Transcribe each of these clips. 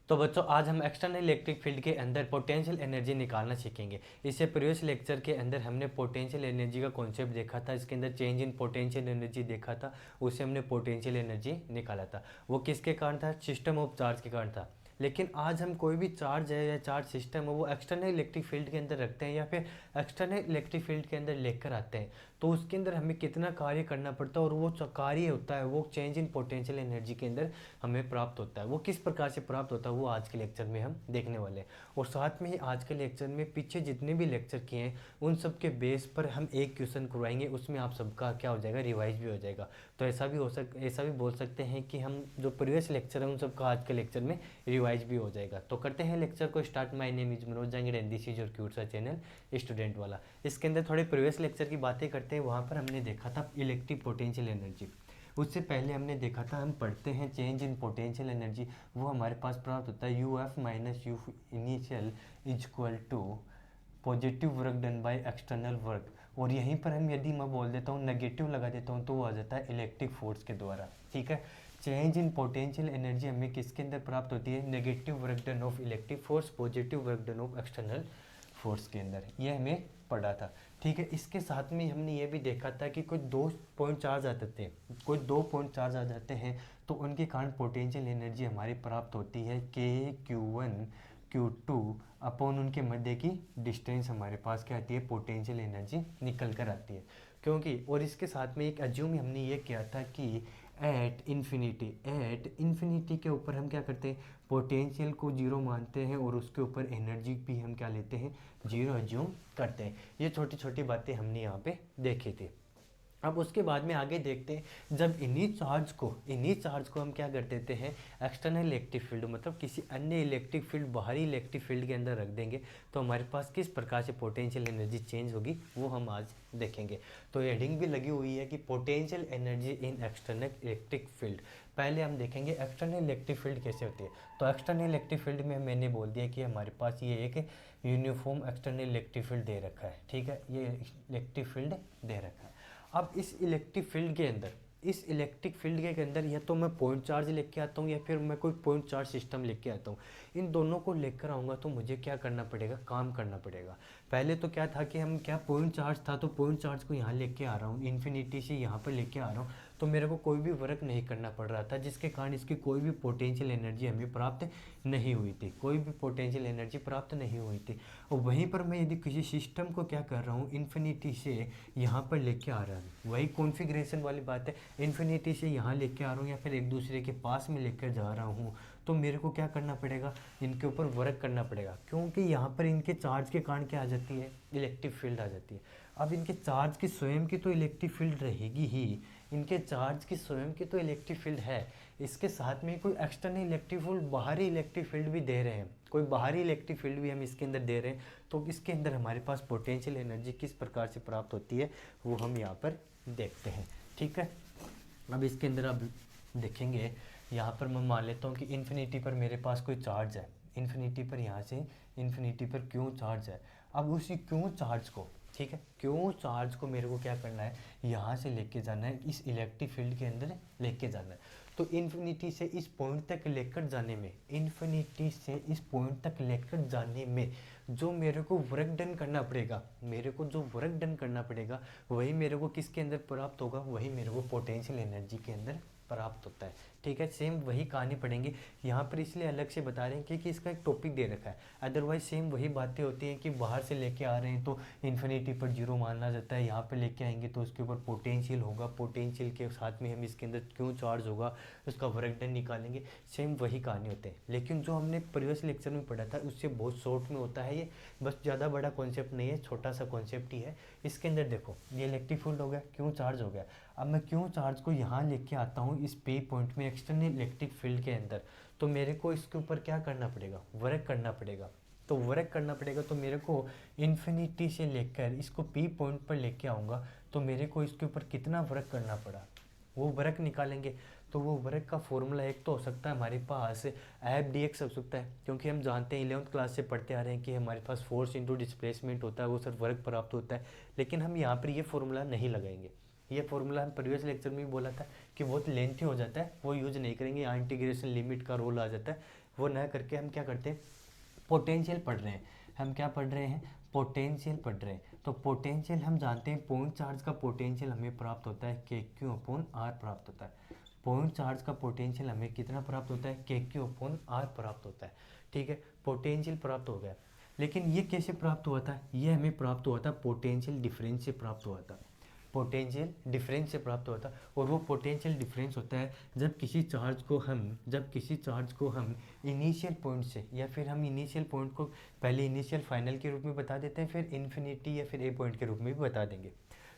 तो बच्चों आज हम एक्सटर्नल इलेक्ट्रिक फील्ड के अंदर पोटेंशियल एनर्जी निकालना सीखेंगे। इससे प्रीवियस लेक्चर के अंदर हमने पोटेंशियल एनर्जी का कॉन्सेप्ट देखा था, इसके अंदर चेंज इन पोटेंशियल एनर्जी देखा था, उससे हमने पोटेंशियल एनर्जी निकाला था। वो किसके कारण था? सिस्टम ऑफ चार्ज के कारण था। लेकिन आज हम कोई भी चार्ज है या चार्ज सिस्टम है वो एक्सटर्नल इलेक्ट्रिक फील्ड के अंदर रखते हैं या फिर एक्सटर्नल इलेक्ट्रिक फील्ड के अंदर लेकर आते हैं, तो उसके अंदर हमें कितना कार्य करना पड़ता है और वो जो कार्य होता है वो चेंज इन पोटेंशियल एनर्जी के अंदर हमें प्राप्त होता है। वो किस प्रकार से प्राप्त होता है वो आज के लेक्चर में हम देखने वाले हैं। और साथ में ही आज के लेक्चर में पीछे जितने भी लेक्चर किए हैं उन सब के बेस पर हम एक क्वेश्चन करवाएंगे, उसमें आप सबका क्या हो जाएगा, रिवाइज भी हो जाएगा। तो ऐसा भी बोल सकते हैं कि हम जो प्रीवियस लेक्चर है उन सबका आज के लेक्चर में रिवाइज भी हो जाएगा। तो करते हैं लेक्चर को start. My name is Manoj Jangid and this is your cute सा चैनल स्टूडेंट वाला। इसके अंदर थोड़े प्रीवियस लेक्चर की बातें करते हैं। वहाँ पर हमने देखा था इलेक्ट्रिक पोटेंशियल एनर्जी। उससे पहले हमने देखा था, हम पढ़ते हैं चेंज इन पोटेंशियल एनर्जी, वो हमारे पास प्राप्त होता है U F minus U initial is equal to positive work done by external work. और यहीं पर हम यदि मैं बोल देता हूँ नेगेटिव लगा देता हूँ तो वो आ जाता है इलेक्ट्रिक फोर्स के द्वारा। ठीक है, चेंज इन पोटेंशियल एनर्जी हमें किसके अंदर प्राप्त होती है? Negative work done of electric force, positive work done of external force के अंदर। ये हमें पढ़ा था। ठीक है, इसके साथ में हमने ये भी देखा था कि कोई दो पॉइंट चार्ज आ जाते हैं, कोई 2 पॉइंट चार्ज आ जाते हैं तो उनके कारण पोटेंशियल एनर्जी हमारी प्राप्त होती है K1 Q2 अपॉन उनके मध्य की डिस्टेंस हमारे पास क्या आती है? पोटेंशियल एनर्जी निकल कर आती है। क्योंकि और इसके साथ में एक एज्यूम हमने ये किया था कि एट इन्फिनिटी के ऊपर हम क्या करते हैं? पोटेंशियल को जीरो मानते हैं और उसके ऊपर एनर्जी भी हम क्या लेते हैं? जीरो एज्यूम करते हैं। ये छोटी छोटी बातें हमने यहाँ पे देखी थी। अब उसके बाद में आगे देखते हैं, जब इन्हीं चार्ज को हम क्या कर देते हैं? एक्सटर्नल इलेक्ट्रिक फील्ड मतलब किसी अन्य इलेक्ट्रिक फील्ड, बाहरी इलेक्ट्रिक फील्ड के अंदर रख देंगे तो हमारे पास किस प्रकार से पोटेंशियल एनर्जी चेंज होगी वो हम आज देखेंगे। तो हेडिंग भी लगी हुई है कि potential energy in external electric field. पहले हम देखेंगे एक्सटर्नल इलेक्ट्रिक फील्ड कैसे होती है। तो एक्सटर्नल इलेक्ट्रिक फील्ड में मैंने बोल दिया कि हमारे पास ये एक यूनिफॉर्म एक्सटर्नल इलेक्ट्रिक फील्ड दे रखा है। ठीक है, ये इलेक्ट्रिक फील्ड दे रखा है। अब इस इलेक्ट्रिक फील्ड के अंदर या तो मैं पॉइंट चार्ज लेके आता हूँ या फिर मैं कोई पॉइंट चार्ज सिस्टम लेके आता हूँ। इन दोनों को लेकर आऊँगा तो मुझे क्या करना पड़ेगा? काम करना पड़ेगा। पहले तो क्या था कि हम क्या पॉइंट चार्ज था तो पॉइंट चार्ज को यहाँ लेके आ रहा हूँ, इन्फिनिटी से यहाँ पर लेके आ रहा हूँ, तो मेरे को कोई भी वर्क नहीं करना पड़ रहा था, जिसके कारण इसकी कोई भी पोटेंशियल एनर्जी हमें प्राप्त नहीं हुई थी, कोई भी पोटेंशियल एनर्जी प्राप्त नहीं हुई थी। और वहीं पर मैं यदि किसी सिस्टम को क्या कर रहा हूँ? इन्फिनिटी से यहाँ पर लेके आ रहा हूँ, वही कॉन्फ़िगरेशन वाली बात है। इन्फिनिटी से यहाँ लेके आ रहा हूँ या फिर एक दूसरे के पास में लेकर जा रहा हूँ, तो मेरे को क्या करना पड़ेगा? इनके ऊपर वर्क करना पड़ेगा, क्योंकि यहाँ पर इनके चार्ज के कारण क्या आ जाती है? इलेक्ट्रिक फील्ड आ जाती है। अब इनके चार्ज की स्वयं की तो इलेक्ट्रिक फील्ड रहेगी ही, इनके चार्ज की स्वयं की तो इलेक्ट्रिक फील्ड है, इसके साथ में कोई एक्सटर्नल इलेक्ट्रिक फील्ड, बाहरी इलेक्ट्रिक फील्ड भी दे रहे हैं, कोई बाहरी इलेक्ट्रिक फील्ड भी हम इसके अंदर दे रहे हैं। तो इसके अंदर हमारे पास पोटेंशियल एनर्जी किस प्रकार से प्राप्त होती है वो हम यहाँ पर देखते हैं। ठीक है, अब इसके अंदर अब देखेंगे, यहाँ पर मैं मान लेता हूँ कि इन्फिनिटी पर मेरे पास कोई चार्ज है, इन्फिनिटी पर यहाँ से इन्फिनिटी पर क्यों चार्ज है। अब उसी क्यों चार्ज को, ठीक है, क्यों चार्ज को मेरे को क्या करना है? यहाँ से लेके जाना है, इस इलेक्ट्रिक फील्ड के अंदर लेके जाना है। तो इन्फिनिटी से इस पॉइंट तक लेकर जाने में, इन्फिनिटी से इस पॉइंट तक लेकर जाने में जो मेरे को वर्क डन करना पड़ेगा, मेरे को जो वर्क डन करना पड़ेगा वही मेरे को किसके अंदर प्राप्त होगा? वही मेरे को पोटेंशियल एनर्जी के अंदर प्राप्त होता है। ठीक है, सेम वही कहानी पढ़ेंगे यहाँ पर, इसलिए अलग से बता रहे हैं क्योंकि इसका एक टॉपिक दे रखा है। अदरवाइज सेम वही बातें होती हैं कि बाहर से लेके आ रहे हैं तो इन्फिनिटी पर जीरो माना जाता है, यहाँ पे लेके आएंगे तो उसके ऊपर पोटेंशियल होगा, पोटेंशियल के साथ में हम इसके अंदर क्यों चार्ज होगा उसका वर्क डन निकालेंगे। सेम वही कहानी होते हैं, लेकिन जो हमने प्रीवियस लेक्चर में पढ़ा था उससे बहुत शॉर्ट में होता है ये, बस ज़्यादा बड़ा कॉन्सेप्ट नहीं है, छोटा सा कॉन्सेप्ट ही है। इसके अंदर देखो, ये इलेक्ट्रिक फील्ड हो गया, क्यों चार्ज हो गया। अब मैं क्यों चार्ज को यहाँ लेके आता हूँ इस पे पॉइंट में एक्सटर्नल इलेक्ट्रिक फील्ड के अंदर, तो मेरे को इसके ऊपर क्या करना पड़ेगा? वर्क करना पड़ेगा। तो वर्क करना पड़ेगा तो मेरे को इन्फिनिटी से लेकर इसको पी पॉइंट पर लेके आऊँगा, तो मेरे को इसके ऊपर कितना वर्क करना पड़ा वो वर्क निकालेंगे। तो वो वर्क का फॉर्मूला एक तो हो सकता है हमारे पास एफ डी एक्स हो सकता है, क्योंकि हम जानते हैं 11th क्लास से पढ़ते आ रहे हैं कि हमारे पास फोर्स इंटू डिस्प्लेसमेंट होता है, वो सर वर्क प्राप्त होता है। लेकिन हम यहाँ पर ये फॉर्मूला नहीं लगाएंगे, ये फॉर्मूला हम प्रीवियस लेक्चर में भी बोला था कि बहुत लेंथी हो जाता है, वो यूज़ नहीं करेंगे। यहाँ इंटीग्रेशन लिमिट का रोल आ जाता है, वो ना करके हम क्या करते हैं, पोटेंशियल पढ़ रहे हैं। हम क्या पढ़ रहे हैं, पोटेंशियल पढ़ रहे हैं। तो पोटेंशियल हम जानते हैं, पॉइंट चार्ज का पोटेंशियल हमें प्राप्त होता है के क्यू अपॉन आर प्राप्त होता है। पॉइंट चार्ज का पोटेंशियल हमें कितना प्राप्त होता है, के क्यू अपॉन आर प्राप्त होता है। ठीक है, पोटेंशियल प्राप्त हो गया। लेकिन ये कैसे प्राप्त हुआ था, ये हमें प्राप्त हुआ था पोटेंशियल डिफरेंस से प्राप्त हुआ था। पोटेंशियल डिफरेंस से प्राप्त होता है। और वो पोटेंशियल डिफरेंस होता है जब किसी चार्ज को हम इनिशियल पॉइंट से, या फिर हम इनिशियल पॉइंट को पहले इनिशियल फाइनल के रूप में बता देते हैं, फिर इन्फिनिटी या फिर ए पॉइंट के रूप में भी बता देंगे।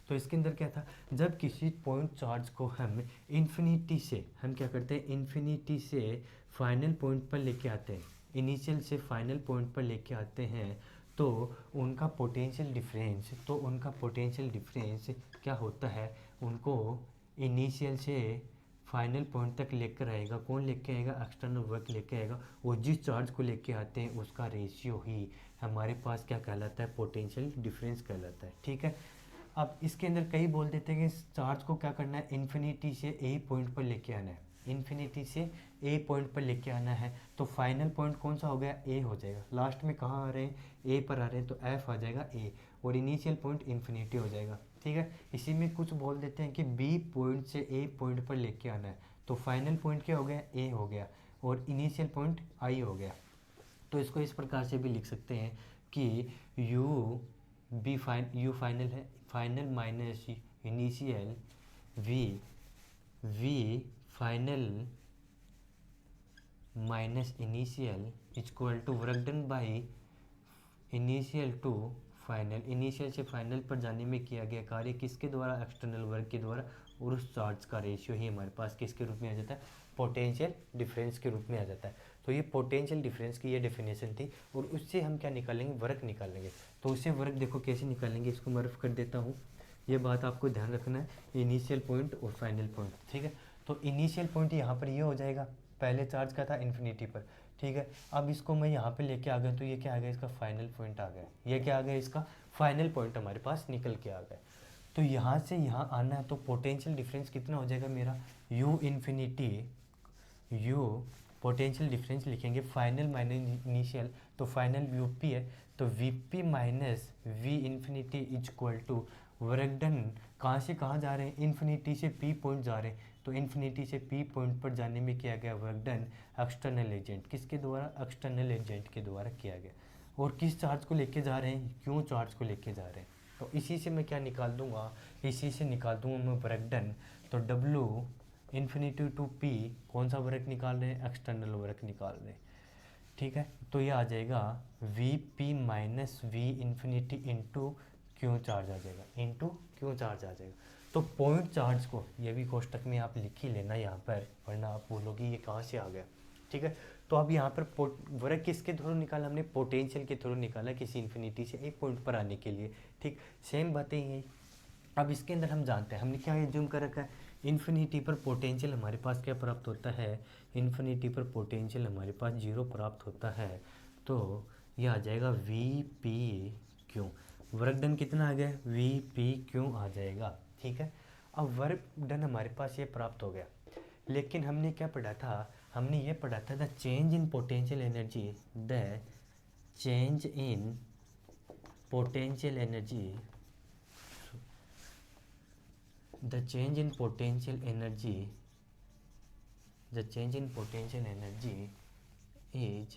तो इसके अंदर क्या था, जब किसी पॉइंट चार्ज को हम इन्फिनिटी से, हम क्या करते हैं, इन्फिनिटी से फाइनल पॉइंट पर लेके आते हैं, इनिशियल से फाइनल पॉइंट पर लेके आते हैं, तो उनका पोटेंशियल डिफरेंस क्या होता है, उनको इनिशियल से फाइनल पॉइंट तक लेकर आएगा। कौन लेके आएगा, एक्सटर्नल वर्क लेके आएगा। और जिस चार्ज को लेके आते हैं उसका रेशियो ही हमारे पास क्या कहलाता है, पोटेंशियल डिफरेंस कहलाता है। ठीक है, अब इसके अंदर कई बोल देते हैं कि इस चार्ज को क्या करना है, इन्फिनिटी से ए पॉइंट पर लेके आना है, इन्फिनिटी से ए पॉइंट पर लेके आना है। तो फाइनल पॉइंट कौन सा हो गया, ए हो जाएगा। लास्ट में कहाँ आ रहे हैं, ए पर आ रहे हैं, तो एफ आ जाएगा ए, और इनिशियल पॉइंट इन्फिनिटी हो जाएगा। ठीक है, इसी में कुछ बोल देते हैं कि बी पॉइंट से ए पॉइंट पर लेके आना है, तो फाइनल पॉइंट क्या हो गया, ए हो गया, और इनिशियल पॉइंट आई हो गया। तो इसको इस प्रकार से भी लिख सकते हैं कि यू फाइनल है, final minus initial, V final minus initial equal to work done by initial to final. Initial से फाइनल पर जाने में किया गया कार्य किसके द्वारा, एक्सटर्नल वर्क के द्वारा, और उस चार्ज का रेशियो ही हमारे पास किसके रूप में आ जाता है, पोटेंशियल डिफरेंस के रूप में आ जाता है। तो ये पोटेंशियल डिफरेंस की ये डेफिनेशन थी, और उससे हम क्या निकालेंगे, वर्क निकालेंगे। तो उससे वर्क देखो कैसे निकालेंगे, इसको मैं रफ कर देता हूँ। ये बात आपको ध्यान रखना है, इनिशियल पॉइंट और फाइनल पॉइंट। ठीक है, तो इनिशियल पॉइंट यहाँ पर ये हो जाएगा, पहले चार्ज का था इन्फिनिटी पर। ठीक है, अब इसको मैं यहाँ पे लेके आ गया, तो ये क्या आ गया, इसका फाइनल पॉइंट आ गया। ये क्या आ गया, इसका फाइनल पॉइंट हमारे पास निकल के आ गया। तो यहाँ से यहाँ आना है, तो पोटेंशियल डिफरेंस कितना हो जाएगा मेरा, U infinity, U potential difference लिखेंगे, फाइनल माइनस इनिशियल, तो फाइनल वीपी है, तो VP minus V infinity is equal to work done. कहाँ से कहाँ जा रहे हैं, इन्फिनिटी से पी पॉइंट जा रहे हैं, तो इन्फिनिटी से पी पॉइंट पर जाने में किया गया वर्क डन एक्सटर्नल एजेंट, किसके द्वारा, एक्सटर्नल एजेंट के द्वारा किया गया। और किस चार्ज को लेके जा रहे हैं, क्यों चार्ज को लेके जा रहे हैं। तो इसी से मैं क्या निकाल दूंगा, इसी से निकाल दूंगा मैं वर्क डन। तो डब्लू इन्फिनिटी टू पी कौन सा वर्क निकाल रहे हैं, एक्सटर्नल वर्क निकाल रहे हैं। ठीक है, तो ये आ जाएगा we P minus V infinity into क्यों चार्ज आ जाएगा, इंटू क्यों चार्ज आ जाएगा। तो पॉइंट चार्ज को ये भी कोष्टक में आप लिख ही लेना यहाँ पर, वरना आप बोलोगे ये कहाँ से आ गया। ठीक है, तो अब यहाँ पर वर्क किसके थ्रू निकाला हमने, पोटेंशियल के थ्रू निकाला, किसी इन्फिनिटी से एक पॉइंट पर आने के लिए। ठीक, सेम बातें यही। अब इसके अंदर हम जानते हैं, हमने क्या एज्यूम कर रखा है, इन्फिनिटी पर पोटेंशियल हमारे पास क्या प्राप्त होता है, इन्फिनिटी पर पोटेंशियल हमारे पास 0 प्राप्त होता है। तो ये आ जाएगा V P Q, work done कितना आ गया, वी पी क्यू आ जाएगा। ठीक है, अब वर्क डन हमारे पास ये प्राप्त हो गया, लेकिन हमने क्या पढ़ा था, हमने ये पढ़ा था the change in potential energy, the change in potential energy, the change in potential energy is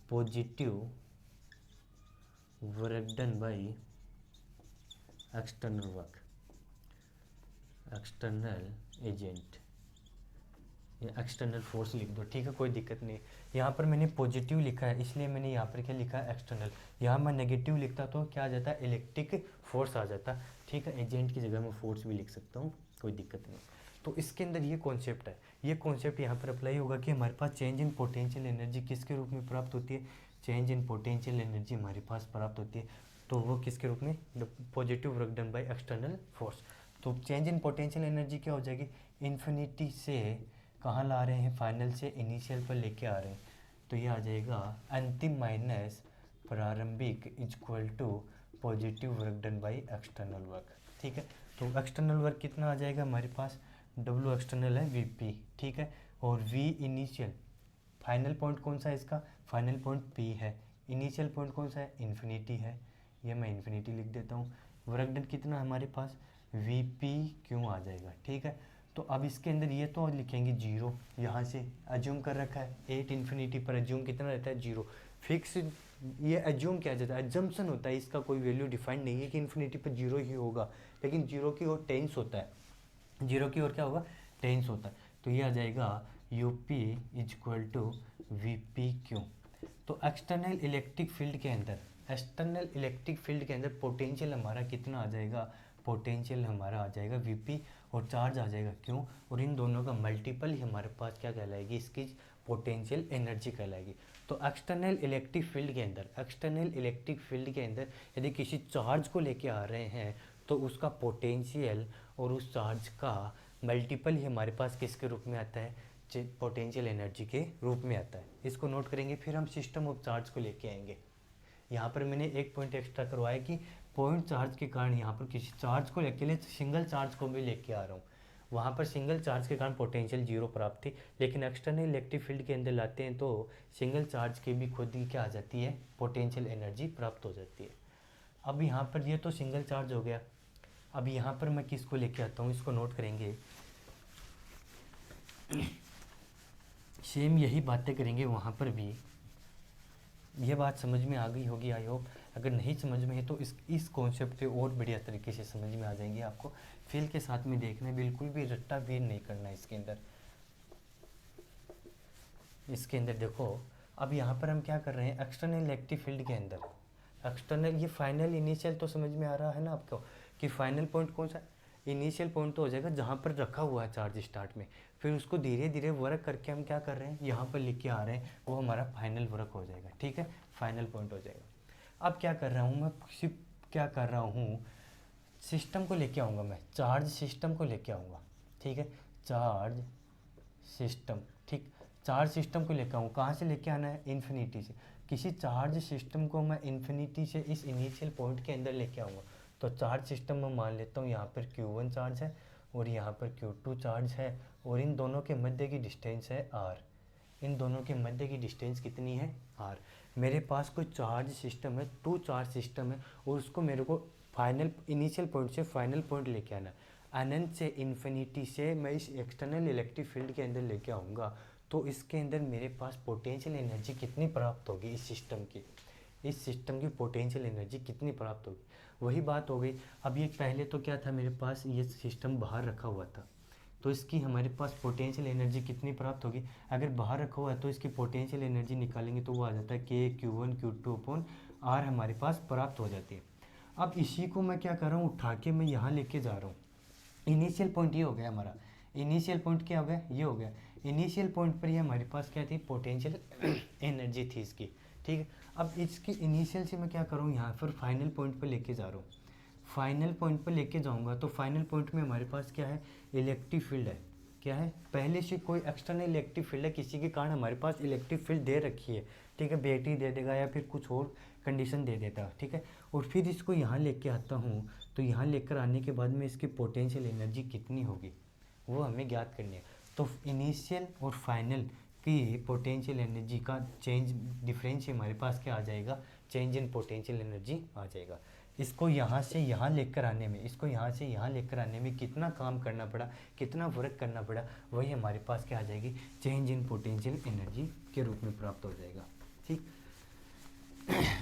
positive work done by external agent, या एक्सटर्नल फोर्स लिख दो। ठीक है, कोई दिक्कत नहीं। यहाँ पर मैंने पॉजिटिव लिखा है, इसलिए मैंने यहाँ पर क्या लिखा है, एक्सटर्नल। यहाँ मैं नेगेटिव लिखता तो क्या आ जाता है, इलेक्ट्रिक फोर्स आ जाता। ठीक है, एजेंट की जगह मैं फोर्स भी लिख सकता हूँ, कोई दिक्कत नहीं। तो इसके अंदर ये कॉन्सेप्ट है, ये कॉन्सेप्ट यहाँ पर अप्लाई होगा कि हमारे पास चेंज इन पोटेंशियल एनर्जी किसके रूप में प्राप्त होती है, चेंज इन पोटेंशियल एनर्जी हमारे पास प्राप्त होती है, तो वो किसके रूप में, positive work done by external force. तो चेंज इन पोटेंशियल एनर्जी क्या हो जाएगी, इन्फिनिटी से कहाँ ला रहे हैं, फाइनल से इनिशियल पर लेके आ रहे हैं, तो ये आ जाएगा अंतिम माइनस प्रारंभिक equal to positive work done by external work. ठीक है, तो एक्सटर्नल वर्क कितना आ जाएगा हमारे पास, डब्ल्यू एक्सटर्नल है वीपी। ठीक है, और वी इनिशियल फाइनल पॉइंट कौन सा है इसका, फाइनल पॉइंट P है, इनिशियल पॉइंट कौन सा है, इन्फिनिटी है, ये मैं इन्फिनिटी लिख देता हूँ। वर्क डन कितना हमारे पास Vp क्यों आ जाएगा, ठीक है। तो अब इसके अंदर ये तो लिखेंगे 0, यहाँ से एज्यूम कर रखा है 8 इन्फिनिटी पर एज्यूम कितना रहता है 0, फिक्स। ये एज्यूम किया जाता है, एजम्पशन होता है, इसका कोई वैल्यू डिफाइंड नहीं है कि इन्फिनिटी पर 0 ही होगा, लेकिन 0 की ओर टेंस होता है, 0 की ओर क्या होगा, टेंस होता है। तो ये आ जाएगा UP is equal to VP Q. तो एक्सटर्नल इलेक्ट्रिक फील्ड के अंदर, एक्सटर्नल इलेक्ट्रिक फील्ड के अंदर पोटेंशियल हमारा कितना आ जाएगा, पोटेंशियल हमारा आ जाएगा VP और चार्ज आ जाएगा क्यों, और इन दोनों का मल्टीपल ही हमारे पास क्या कहलाएगी, इसकी पोटेंशियल एनर्जी कहलाएगी। तो एक्सटर्नल इलेक्ट्रिक फील्ड के अंदर, एक्सटर्नल इलेक्ट्रिक फील्ड के अंदर यदि किसी चार्ज को लेके आ रहे हैं तो उसका पोटेंशियल और उस चार्ज का मल्टीपल ही हमारे पास किसके रूप में आता है, पोटेंशियल एनर्जी के रूप में आता है। इसको नोट करेंगे, फिर हम सिस्टम ऑफ चार्ज को लेके आएंगे। यहाँ पर मैंने एक पॉइंट एक्स्ट्रा करवाया कि पॉइंट चार्ज के कारण यहाँ पर किसी चार्ज को लेके लिए सिंगल चार्ज को भी लेके आ रहा हूँ, वहाँ पर सिंगल चार्ज के कारण पोटेंशियल 0 प्राप्त थी, लेकिन एक्सटर्नल इलेक्ट्रिक फील्ड के अंदर लाते हैं तो सिंगल चार्ज की भी खुद ही क्या आ जाती है, पोटेंशियल एनर्जी प्राप्त हो जाती है। अब यहाँ पर ये तो सिंगल चार्ज हो गया, अब यहाँ पर मैं किसको लेके आता हूँ, इसको नोट करेंगे, सेम यही बातें करेंगे वहाँ पर भी। ये बात समझ में आ गई होगी आई होप, अगर नहीं समझ में है तो इस कॉन्सेप्ट को और बढ़िया तरीके से समझ में आ जाएंगे आपको। फील के साथ में देखना, बिल्कुल भी रट्टा भी नहीं करना इसके अंदर। इसके अंदर देखो, अब यहाँ पर हम क्या कर रहे हैं, एक्सटर्नल इलेक्ट्रिक फील्ड के अंदर, एक्सटर्नल ये फाइनल इनिशियल तो समझ में आ रहा है ना आपको, कि फाइनल पॉइंट कौन सा, इनिशियल पॉइंट तो हो जाएगा जहाँ पर रखा हुआ है चार्ज स्टार्ट में, फिर उसको धीरे धीरे वर्क करके हम क्या कर रहे हैं, यहाँ पर लिख के आ रहे हैं, वो हमारा फाइनल वर्क हो जाएगा, ठीक है, फाइनल पॉइंट हो जाएगा। अब क्या कर रहा हूँ मैं, सिर्फ क्या कर रहा हूँ, सिस्टम को लेके आऊँगा मैं, चार्ज सिस्टम को लेके आऊँगा, ठीक है, चार्ज सिस्टम, ठीक, चार्ज सिस्टम को लेकर आऊँ, कहाँ से लेके आना है, इन्फिनिटी से। किसी चार्ज सिस्टम को मैं इन्फिनिटी से इस इनिशियल पॉइंट के अंदर लेके आऊँगा, तो चार्ज सिस्टम में मान लेता हूँ यहाँ पर Q1 चार्ज है और यहाँ पर Q2 चार्ज है, और इन दोनों के मध्य की डिस्टेंस है R, इन दोनों के मध्य की डिस्टेंस कितनी है, R। मेरे पास कोई चार्ज सिस्टम है, 2 चार्ज सिस्टम है, और उसको मेरे को फाइनल इनिशियल पॉइंट से फाइनल पॉइंट लेके आना है, अनंत से इन्फिनिटी से मैं इस एक्सटर्नल इलेक्ट्रिक फील्ड के अंदर लेके आऊँगा, तो इसके अंदर मेरे पास पोटेंशियल एनर्जी कितनी प्राप्त होगी, इस सिस्टम की, इस सिस्टम की पोटेंशियल एनर्जी कितनी प्राप्त होगी, वही बात हो गई। अब ये पहले तो क्या था, मेरे पास ये सिस्टम बाहर रखा हुआ था, तो इसकी हमारे पास पोटेंशियल एनर्जी कितनी प्राप्त होगी, अगर बाहर रखा हुआ है तो इसकी पोटेंशियल एनर्जी निकालेंगे तो वो आ जाता है KQ1Q2/R हमारे पास प्राप्त हो जाती है। अब इसी को मैं क्या कर रहा हूँ, उठा के मैं यहाँ लेके जा रहा हूँ, इनिशियल पॉइंट ये हो गया हमारा, इनिशियल पॉइंट क्या हो गया, ये हो गया, इनिशियल पॉइंट पर ये हमारे पास क्या थी, पोटेंशियल एनर्जी थी इसकी, ठीक है। अब इसकी इनिशियल से मैं क्या करूँ, यहाँ पर फाइनल पॉइंट पर लेके जा रहा हूँ, फाइनल पॉइंट पर लेके जाऊँगा तो फाइनल पॉइंट में हमारे पास क्या है, इलेक्ट्रिक फील्ड है, क्या है, पहले से कोई एक्सटर्नल इलेक्ट्रिक फील्ड है, किसी के कारण हमारे पास इलेक्ट्रिक फील्ड दे रखी है, ठीक है, बैटरी दे देगा या फिर कुछ और कंडीशन दे देता है, ठीक है, और फिर इसको यहाँ लेके आता हूँ, तो यहाँ लेकर आने के बाद में इसकी पोटेंशियल एनर्जी कितनी होगी वो हमें ज्ञात करनी है। तो इनिशियल और फाइनल की पोटेंशियल एनर्जी का चेंज डिफरेंस हमारे पास क्या आ जाएगा, चेंज इन पोटेंशियल एनर्जी आ जाएगा। इसको यहाँ से यहाँ लेकर आने में, इसको यहाँ से यहाँ लेकर आने में कितना काम करना पड़ा, कितना वर्क करना पड़ा, वही हमारे पास क्या आ जाएगी, चेंज इन पोटेंशियल एनर्जी के रूप में प्राप्त हो जाएगा, ठीक।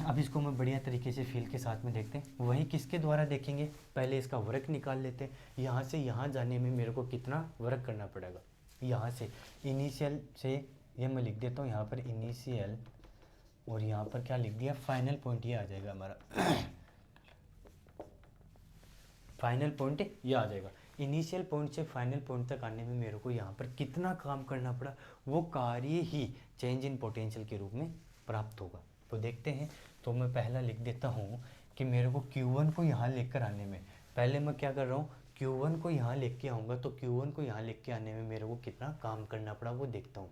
अब इसको मैं बढ़िया तरीके से फील के साथ में देखते हैं, वही किसके द्वारा देखेंगे, पहले इसका वर्क निकाल लेते हैं, यहाँ से यहाँ जाने में मेरे को कितना वर्क करना पड़ेगा, यहाँ से इनिशियल से ये मैं लिख देता हूँ यहाँ पर इनिशियल, और यहाँ पर क्या लिख दिया, फाइनल पॉइंट ये आ जाएगा हमारा फाइनल पॉइंट ये आ जाएगा। इनिशियल पॉइंट से फाइनल पॉइंट तक आने में मेरे को यहाँ पर कितना काम करना पड़ा, वो कार्य ही चेंज इन पोटेंशियल के रूप में प्राप्त होगा। तो देखते हैं, तो मैं पहला लिख देता हूँ कि मेरे को Q1 को यहाँ लेकर आने में, पहले मैं क्या कर रहा हूँ, Q1 को यहाँ लेके आऊँगा, तो Q1 को यहाँ लेके आने में मेरे को कितना काम करना पड़ा वो देखता हूँ।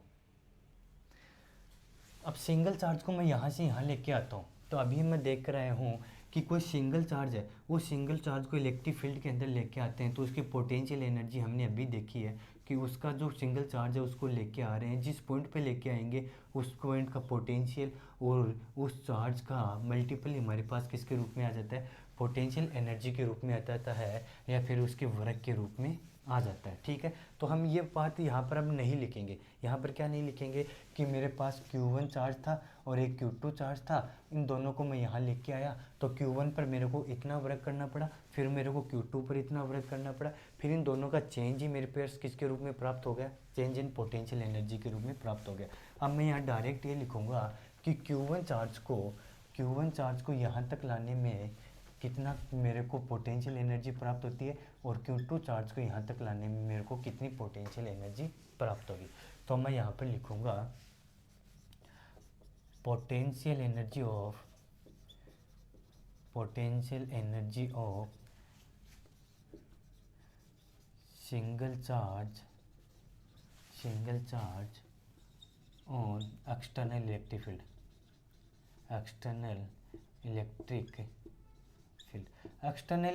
अब सिंगल चार्ज को मैं यहाँ से यहाँ लेके आता हूँ, तो अभी मैं देख रहा हूँ कि कोई सिंगल चार्ज है, वो सिंगल चार्ज को इलेक्ट्रिक फील्ड के अंदर लेके आते हैं तो उसकी पोटेंशियल एनर्जी हमने अभी देखी है कि उसका जो सिंगल चार्ज है उसको लेके आ रहे हैं, जिस पॉइंट पे लेके आएंगे उस पॉइंट का पोटेंशियल और उस चार्ज का मल्टीपल हमारे पास किसके रूप में आ जाता है, पोटेंशियल एनर्जी के रूप में आ जाता है, या फिर उसके वर्क के रूप में आ जाता है। ठीक है, तो हम ये बात यहाँ पर अब नहीं लिखेंगे। यहाँ पर क्या नहीं लिखेंगे कि मेरे पास Q1 चार्ज था और एक Q2 चार्ज था, इन दोनों को मैं यहाँ लेके आया तो Q1 पर मेरे को इतना वर्क करना पड़ा, फिर मेरे को Q2 पर इतना वर्क करना पड़ा, फिर इन दोनों का चेंज ही मेरे पास किसके रूप में प्राप्त हो गया, चेंज इन पोटेंशियल एनर्जी के रूप में प्राप्त हो गया। अब मैं यहाँ डायरेक्ट ये लिखूँगा कि Q1 चार्ज को यहाँ तक लाने में कितना मेरे को पोटेंशियल एनर्जी प्राप्त होती है, और Q2 चार्ज को यहाँ तक लाने में मेरे को कितनी पोटेंशियल एनर्जी प्राप्त होगी। तो मैं यहाँ पर लिखूँगा potential energy of single charge on external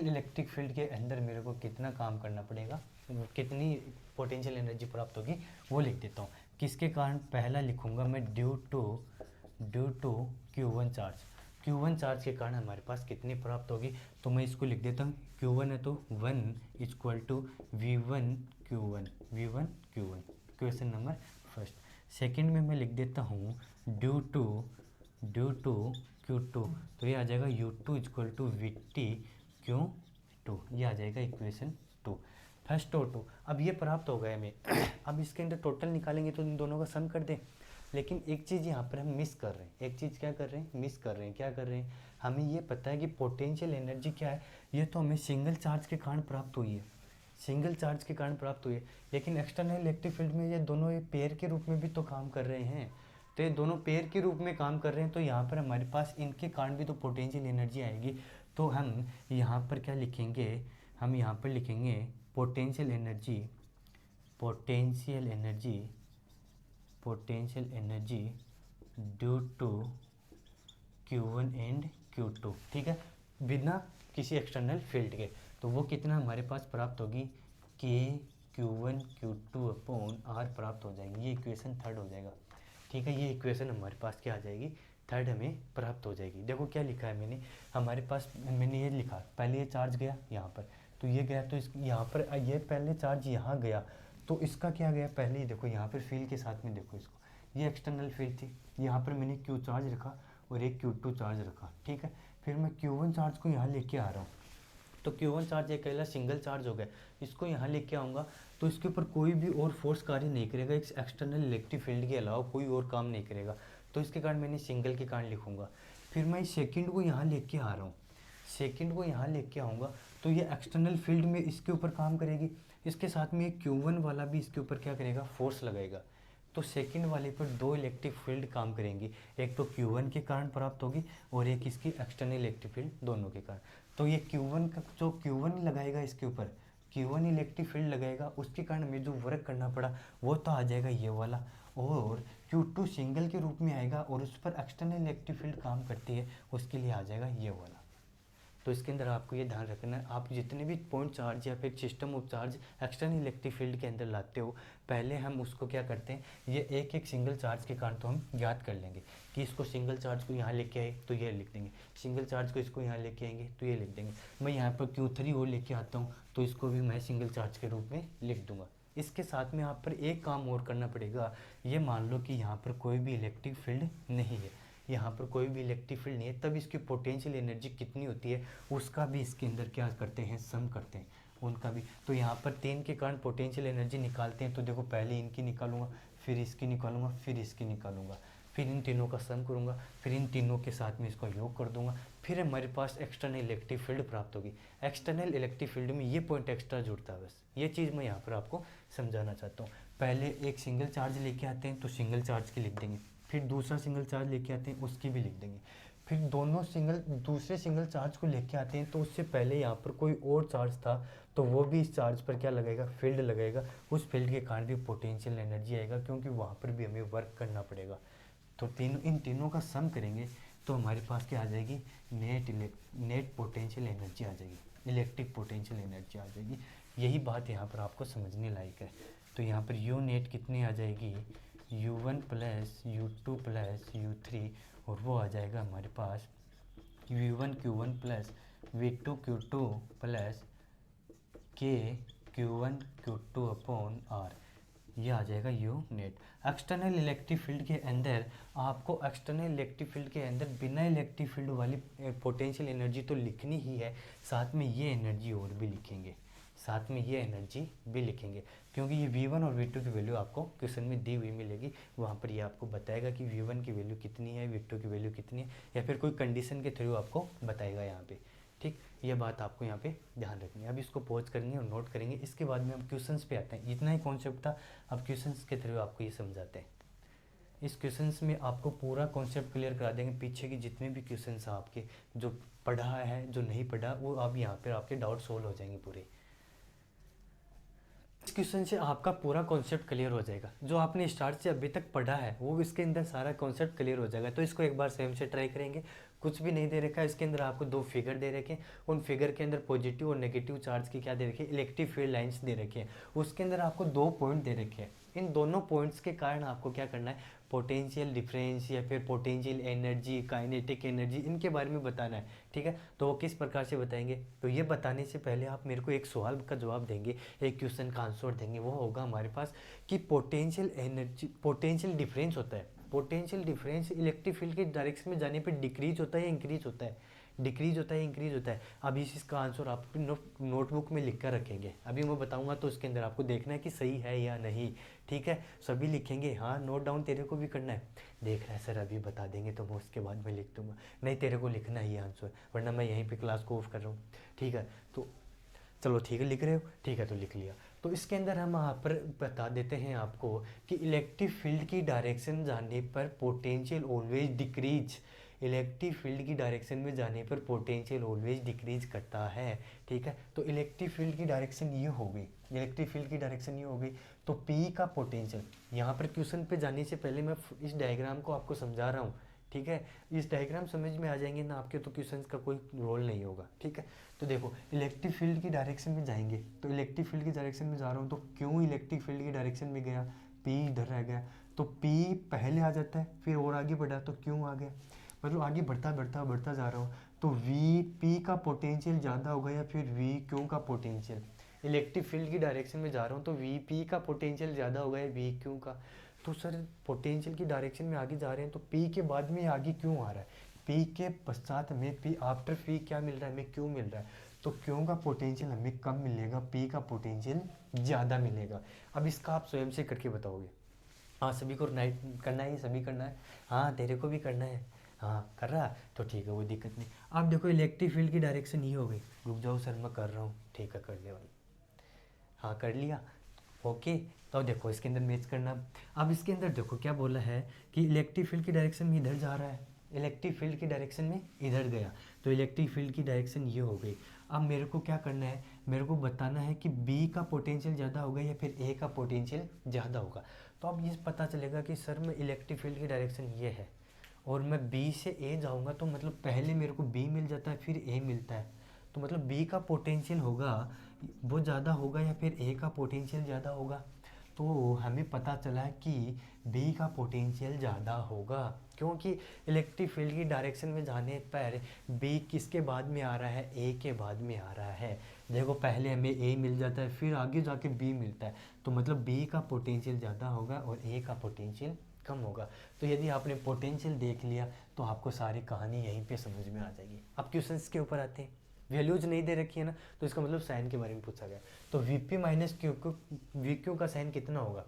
electric field के अंदर मेरे को कितना काम करना पड़ेगा, कितनी पोटेंशियल एनर्जी प्राप्त होगी वो लिख देता हूँ। किसके कारण, पहला लिखूँगा मैं ड्यू टू Q1 चार्ज के कारण हमारे पास कितनी प्राप्त होगी, तो मैं इसको लिख देता हूँ। Q1 है तो 1 equal to V1 Q1 question number first. Second में मैं लिख देता हूँ ड्यू टू Q2, तो ये आ जाएगा U2 equal to VT Q2, ये आ जाएगा इक्वेशन 2। फर्स्ट और 2 अब ये प्राप्त हो गए हमें। अब इसके अंदर टोटल निकालेंगे तो इन दोनों का सम कर दें, लेकिन एक चीज़ यहाँ पर हम मिस कर रहे हैं। एक चीज़ क्या कर रहे हैं, मिस कर रहे हैं। क्या कर रहे हैं, हमें ये पता है कि पोटेंशियल एनर्जी क्या है, ये तो हमें सिंगल चार्ज के कारण प्राप्त हुई है, लेकिन एक्सटर्नल इलेक्ट्रिक फील्ड में ये दोनों ये पेयर के रूप में भी तो काम कर रहे हैं। तो ये दोनों पेयर के रूप में काम कर रहे हैं, तो यहाँ पर हमारे पास इनके कारण भी तो पोटेंशियल एनर्जी आएगी। तो हम यहाँ पर क्या लिखेंगे, हम यहाँ पर लिखेंगे potential energy due to Q1 and Q2। ठीक है, बिना किसी एक्सटर्नल फील्ड के। तो वो कितना हमारे पास प्राप्त होगी, K Q1 Q2 upon R प्राप्त हो जाएगी। ये इक्वेशन थर्ड हो जाएगा। ठीक है, ये इक्वेशन हमारे पास क्या आ जाएगी, थर्ड हमें प्राप्त हो जाएगी। देखो क्या लिखा है मैंने, हमारे पास मैंने ये लिखा, पहले ये चार्ज गया यहाँ पर, तो ये गया, तो इस यहाँ पर ये पहले चार्ज यहाँ गया, तो इसका क्या गया, पहले ही देखो यहाँ पर फील्ड के साथ में देखो इसको, ये एक्सटर्नल फील्ड थी, यहाँ पर मैंने Q चार्ज रखा और एक Q2 चार्ज रखा। ठीक है, फिर मैं Q1 चार्ज को यहाँ लेके आ रहा हूँ, तो Q1 चार्ज एक अकेला सिंगल चार्ज हो गया, इसको यहाँ लेके आऊँगा तो इसके ऊपर कोई भी और फोर्स कार्य नहीं करेगा, एक एक्सटर्नल इलेक्ट्रिक फील्ड के अलावा कोई और काम नहीं करेगा, तो इसके कारण मैंने सिंगल के कारण लिखूँगा। फिर मैं सेकंड को यहाँ लेके आ रहा हूँ, आऊँगा तो ये एक्सटर्नल फील्ड में इसके ऊपर काम करेगी, इसके साथ में Q1 वाला भी इसके ऊपर क्या करेगा, फोर्स लगाएगा। तो सेकंड वाले पर दो इलेक्ट्रिक फील्ड काम करेंगी, एक तो Q1 के कारण प्राप्त होगी और एक इसकी एक्सटर्नल इलेक्ट्रिक फील्ड, दोनों के कारण। तो ये Q1 का जो Q1 लगाएगा इसके ऊपर, Q1 इलेक्ट्रिक फील्ड लगाएगा, उसके कारण हमें जो वर्क करना पड़ा वो तो आ जाएगा ये वाला, और Q2 सिंगल के रूप में आएगा और उस पर एक्सटर्नल इलेक्ट्रिक फील्ड काम करती है, उसके लिए आ जाएगा ये वाला। तो इसके अंदर आपको ये ध्यान रखना है, आप जितने भी पॉइंट चार्ज या फिर system of charge external electric field के अंदर लाते हो, पहले हम उसको क्या करते हैं, ये एक एक सिंगल चार्ज के कारण तो हम याद कर लेंगे कि इसको सिंगल चार्ज को यहाँ लेके आए तो ये लिख देंगे, सिंगल चार्ज को इसको यहाँ लेके आएंगे तो ये लिख देंगे। मैं यहाँ पर Q3 और लेके आता हूँ तो इसको भी मैं सिंगल चार्ज के रूप में लिख दूंगा। इसके साथ में यहाँ पर एक काम और करना पड़ेगा, ये मान लो कि यहाँ पर कोई भी इलेक्ट्रिक फील्ड नहीं है, यहाँ पर कोई भी इलेक्ट्रिक फील्ड नहीं है, तब इसकी पोटेंशियल एनर्जी कितनी होती है उसका भी इसके अंदर क्या करते हैं, सम करते हैं उनका भी। तो यहाँ पर 3 के कारण पोटेंशियल एनर्जी निकालते हैं, तो देखो पहले इनकी निकालूंगा, फिर इसकी निकालूंगा, फिर इसकी निकालूंगा, फिर इन तीनों का सम करूंगा, फिर इन तीनों के साथ में इसका योग कर दूंगा, फिर हमारे पास एक्सटर्नल इलेक्ट्रिक फील्ड प्राप्त होगी। एक्सटर्नल इलेक्ट्रिक फील्ड में ये पॉइंट एक्स्ट्रा जुड़ता है, बस ये चीज़ मैं यहाँ पर आपको समझाना चाहता हूँ। पहले एक सिंगल चार्ज लेके आते हैं तो सिंगल चार्ज की लिख देंगे, फिर दूसरा सिंगल चार्ज लेके आते हैं उसकी भी लिख देंगे, फिर दूसरे सिंगल चार्ज को लेके आते हैं तो उससे पहले यहाँ पर कोई और चार्ज था तो वो भी इस चार्ज पर क्या लगाएगा, फील्ड लगाएगा, उस फील्ड के कारण भी पोटेंशियल एनर्जी आएगा, क्योंकि वहाँ पर भी हमें वर्क करना पड़ेगा। तो इन तीनों का सम करेंगे तो हमारे पास क्या आ जाएगी, नेट पोटेंशियल एनर्जी आ जाएगी, इलेक्ट्रिक पोटेंशियल एनर्जी आ जाएगी। यही बात यहाँ पर आपको समझने लायक है। तो यहाँ पर यू नेट कितनी आ जाएगी, U1 plus U2 plus U3, और वो आ जाएगा हमारे पास V1 Q1 plus V2 Q2 plus K Q1 Q2 upon R, ये आ जाएगा you net. External electric field के अंदर आपको एक्सटर्नल इलेक्ट्रिक फील्ड के अंदर बिना इलेक्ट्रिक फील्ड वाली पोटेंशियल एनर्जी तो लिखनी ही है, साथ में ये एनर्जी और भी लिखेंगे, साथ में ये एनर्जी भी लिखेंगे, क्योंकि ये V1 और V2 की वैल्यू आपको क्वेश्चन में दी हुई मिलेगी। वहाँ पर ये आपको बताएगा कि V1 की वैल्यू कितनी है, V2 की वैल्यू कितनी है, या फिर कोई कंडीशन के थ्रू आपको बताएगा यहाँ पे। ठीक, ये बात आपको यहाँ पे ध्यान रखनी है। अब इसको पॉज करेंगे और नोट करेंगे। इसके बाद में हम क्वेश्चंस पे आते हैं। इतना ही कॉन्सेप्ट था, अब क्वेश्चंस के थ्रू आपको ये समझाते हैं। इस क्वेश्चंस में आपको पूरा कॉन्सेप्ट क्लियर करा देंगे, पीछे के जितने भी क्वेश्चंस हैं आपके, जो पढ़ा है जो नहीं पढ़ा, वो अब यहाँ पर आपके डाउट सोल्व हो जाएंगे पूरे। इस क्वेश्चन से आपका पूरा कॉन्सेप्ट क्लियर हो जाएगा, जो आपने स्टार्ट से अभी तक पढ़ा है वो इसके अंदर सारा कॉन्सेप्ट क्लियर हो जाएगा। तो इसको एक बार सेम से ट्राई करेंगे। कुछ भी नहीं दे रखा है इसके अंदर, आपको दो फिगर दे रखे हैं, उन फिगर के अंदर पॉजिटिव और नेगेटिव चार्ज की क्या दे रखी है, इलेक्ट्रिक फील्ड लाइंस दे रखी है। उसके अंदर आपको 2 पॉइंट दे रखे हैं। इन दोनों पॉइंट्स के कारण आपको क्या करना है, पोटेंशियल डिफरेंस या फिर पोटेंशियल एनर्जी, काइनेटिक एनर्जी, इनके बारे में बताना है। ठीक है, तो वो किस प्रकार से बताएंगे, तो ये बताने से पहले आप मेरे को एक सवाल का जवाब देंगे, एक क्वेश्चन का आंसर देंगे। वो होगा हमारे पास कि पोटेंशियल एनर्जी, पोटेंशियल डिफरेंस होता है, पोटेंशियल डिफरेंस इलेक्ट्रिक फील्ड के डायरेक्शन में जाने पर डिक्रीज होता है या इंक्रीज होता है, डिक्रीज होता है इंक्रीज होता है। अभी इसका आंसर आप नोटबुक में लिख कर रखेंगे, अभी मैं बताऊंगा तो उसके अंदर आपको देखना है कि सही है या नहीं। ठीक है, सभी लिखेंगे, हाँ नोट डाउन तेरे को भी करना है। देख रहा है सर अभी बता देंगे तो मैं उसके बाद में लिख दूंगा, नहीं तेरे को लिखना है ये आंसर, वरना मैं यहीं पे क्लास को ऑफ कर रहा हूँ। ठीक है, तो चलो ठीक है, लिख रहे हो, ठीक है तो लिख लिया। तो इसके अंदर हम यहाँ पर बता देते हैं आपको कि इलेक्ट्रिक फील्ड की डायरेक्शन जाने पर potential always decrease, electric field की डायरेक्शन में जाने पर पोटेंशियल ऑलवेज डिक्रीज करता है। ठीक है, तो इलेक्ट्रिक फील्ड की डायरेक्शन ये हो गई, इलेक्ट्रिक फील्ड की डायरेक्शन ये हो गई, तो P का पोटेंशियल, यहाँ पर क्वेश्चन पे जाने से पहले मैं इस डायग्राम को आपको समझा रहा हूँ। ठीक है, इस डायग्राम समझ में आ जाएंगे ना आपके, तो क्वेश्चंस का कोई रोल नहीं होगा। ठीक है, तो देखो इलेक्ट्रिक फील्ड की डायरेक्शन में जाएंगे, तो इलेक्ट्रिक फील्ड की डायरेक्शन में जा रहा हूँ, तो क्यों इलेक्ट्रिक फील्ड की डायरेक्शन में गया, P इधर रह गया, तो P पहले आ जाता है, फिर और आगे बढ़ा तो क्यों आ गया, मतलब आगे बढ़ता बढ़ता बढ़ता जा रहा हूँ, तो V P का पोटेंशियल ज़्यादा होगा या फिर V Q का पोटेंशियल, इलेक्ट्रिक फील्ड की डायरेक्शन में जा रहा हूँ तो V P का पोटेंशियल ज़्यादा होगा या V Q का। तो सर पोटेंशियल की डायरेक्शन में आगे जा रहे हैं तो P के बाद में आगे क्यों आ रहा है, P के पश्चात हमें P आफ्टर P क्या मिल रहा है, हमें Q मिल रहा है, तो Q का पोटेंशियल हमें कम मिलेगा, P का पोटेंशियल ज़्यादा मिलेगा। अब इसका आप स्वयं से करके बताओगे। हाँ सभी को करना है, सभी करना है, हाँ तेरे को भी करना है, हाँ कर रहा तो ठीक है, कोई दिक्कत नहीं। अब देखो इलेक्ट्रिक फील्ड की डायरेक्शन ये हो गई, रुक जाओ सर मैं कर रहा हूँ, ठीक है कर ले भाई, हाँ कर लिया, ओके। तो देखो इसके अंदर मैच करना, अब इसके अंदर देखो क्या बोला है कि इलेक्ट्रिक फील्ड की डायरेक्शन में इधर जा रहा है, इलेक्ट्रिक फील्ड की डायरेक्शन में इधर गया, तो इलेक्ट्रिक फील्ड की डायरेक्शन ये हो गई। अब मेरे को क्या करना है, मेरे को बताना है कि B का पोटेंशियल ज़्यादा होगा या फिर A का पोटेंशियल ज़्यादा होगा। तो अब ये पता चलेगा कि सर मैं इलेक्ट्रिक फील्ड की डायरेक्शन ये है और मैं B से A जाऊँगा, तो मतलब पहले मेरे को B मिल जाता है फिर A मिलता है, तो मतलब B का पोटेंशियल होगा वो ज़्यादा होगा या फिर A का पोटेंशियल ज़्यादा होगा। तो हमें पता चला कि B का पोटेंशियल ज़्यादा होगा, क्योंकि इलेक्ट्रिक फील्ड की डायरेक्शन में जाने पर B किसके बाद में आ रहा है, A के बाद में आ रहा है। देखो पहले हमें A मिल जाता है फिर आगे जाके B मिलता है, तो मतलब B का पोटेंशियल ज़्यादा होगा और A का पोटेंशियल कम होगा। तो यदि आपने पोटेंशियल देख लिया तो आपको सारी कहानी यहीं पे समझ में आ जाएगी। अब क्वेश्चंस के ऊपर आते हैं, वैल्यूज नहीं दे रखी है ना, तो इसका मतलब साइन के बारे में पूछा गया, तो Vp माइनस क्यू को VQ का साइन कितना होगा,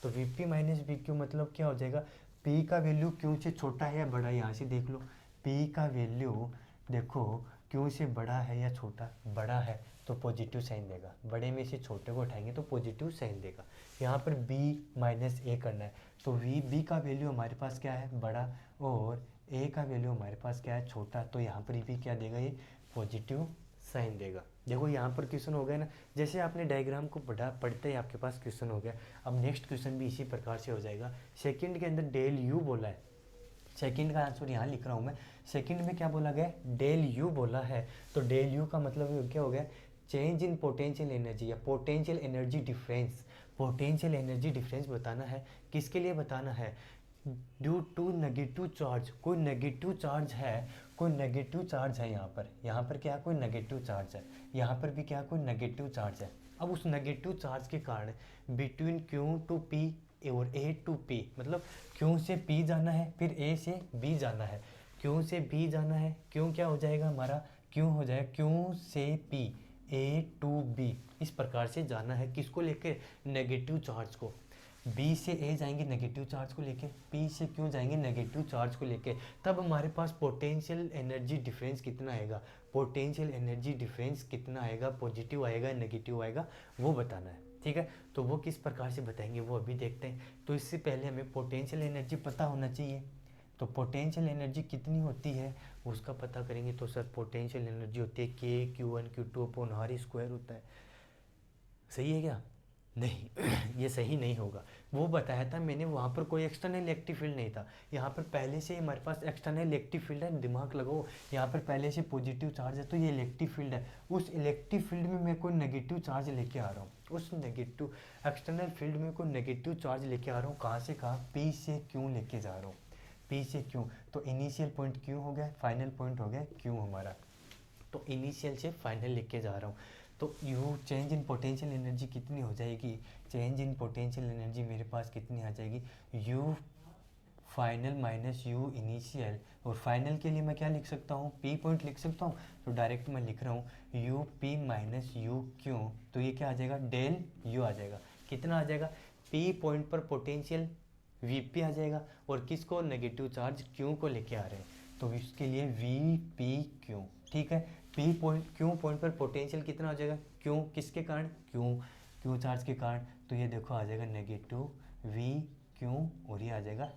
तो Vp माइनस VQ मतलब क्या हो जाएगा, P का वैल्यू Q से छोटा है या बड़ा, यहाँ से देख लो P का वैल्यू देखो Q से बड़ा है या छोटा, बड़ा है तो पॉजिटिव साइन देगा, बड़े में से छोटे को उठाएंगे तो पॉजिटिव साइन देगा। यहाँ पर B माइनस A करना है, तो B का वैल्यू हमारे पास क्या है, बड़ा, और A का वैल्यू हमारे पास क्या है, छोटा, तो यहाँ पर भी क्या देगा, ये पॉजिटिव साइन देगा। देखो यहाँ पर क्वेश्चन हो गया ना, जैसे आपने डायग्राम को पढ़ते ही आपके पास क्वेश्चन हो गया। अब नेक्स्ट क्वेश्चन भी इसी प्रकार से हो जाएगा। सेकंड के अंदर डेल यू बोला है, सेकंड का आंसर यहाँ लिख रहा हूँ मैं, सेकंड में क्या बोला गया, डेल यू बोला है, तो डेल यू का मतलब क्या हो गया, चेंज इन पोटेंशियल एनर्जी या potential energy difference, potential energy difference बताना है, किसके लिए बताना है, ड्यू टू नेगेटिव चार्ज, कोई नेगेटिव चार्ज है, कोई नेगेटिव चार्ज है यहाँ पर क्या है, कोई नेगेटिव चार्ज है, यहाँ पर भी क्या है, कोई नेगेटिव चार्ज है। अब उस नेगेटिव चार्ज के कारण बिटवीन क्यू टू पी और ए टू पी, मतलब क्यू से पी जाना है, फिर ए से बी जाना है, क्यू से बी जाना है, क्यू क्या हो जाएगा हमारा, क्यू हो जाएगा क्यू से पी, ए टू बी, इस प्रकार से जाना है, किसको लेके, नेगेटिव चार्ज को। बी से ए जाएंगे नेगेटिव चार्ज को लेके, पी से क्यों जाएंगे नेगेटिव चार्ज को लेके, तब हमारे पास पोटेंशियल एनर्जी डिफरेंस कितना आएगा, पोटेंशियल एनर्जी डिफरेंस कितना आएगा, पॉजिटिव आएगा नेगेटिव आएगा, वो बताना है। ठीक है, तो वो किस प्रकार से बताएंगे वो अभी देखते हैं। तो इससे पहले हमें पोटेंशियल एनर्जी पता होना चाहिए। तो पोटेंशियल एनर्जी कितनी होती है उसका पता करेंगे। तो सर पोटेंशियल एनर्जी होती है के Q one Q two upon R square होता है। सही है क्या? नहीं ये सही नहीं होगा। वो बताया था मैंने, वहाँ पर कोई एक्सटर्नल इलेक्ट्रिक फील्ड नहीं था। यहाँ पर पहले से हमारे पास एक्सटर्नल इलेक्ट्रिक फील्ड है, दिमाग लगाओ, यहाँ पर पहले से पॉजिटिव चार्ज है, तो ये इलेक्ट्रिक फील्ड है। उस इलेक्ट्रिक फील्ड में मैं कोई नेगेटिव चार्ज लेके आ रहा हूँ, उस नेगेटिव एक्सटर्नल फील्ड में कोई नेगेटिव चार्ज लेके आ रहा हूँ। कहाँ से कहाँ? पी से क्यों लेके जा रहा हूँ, पी से क्यों। तो इनिशियल पॉइंट क्यों हो गया, फाइनल पॉइंट हो गया क्यों हमारा। तो इनिशियल से फाइनल लेके जा रहा हूँ। तो you change in potential energy कितनी हो जाएगी, चेंज इन पोटेंशियल एनर्जी मेरे पास कितनी आ जाएगी, you final minus U initial. और फाइनल के लिए मैं क्या लिख सकता हूँ, पी पॉइंट लिख सकता हूँ। तो डायरेक्ट मैं लिख रहा हूँ यू पी माइनस यू क्यों। तो ये क्या आ जाएगा, डेल यू आ जाएगा। कितना आ जाएगा, पी पॉइंट पर पोटेंशियल वी पी आ जाएगा, और किसको, नेगेटिव चार्ज क्यों को लेके आ रहे हैं, तो इसके लिए वी पी क्यों। ठीक है, पी पॉइंट क्यों पॉइंट पर पोटेंशियल कितना हो जाएगा, क्यों किसके कारण, क्यों चार्ज के कारण। तो ये देखो आ जाएगा नेगेटिव वी क्यों, और ये आ जाएगा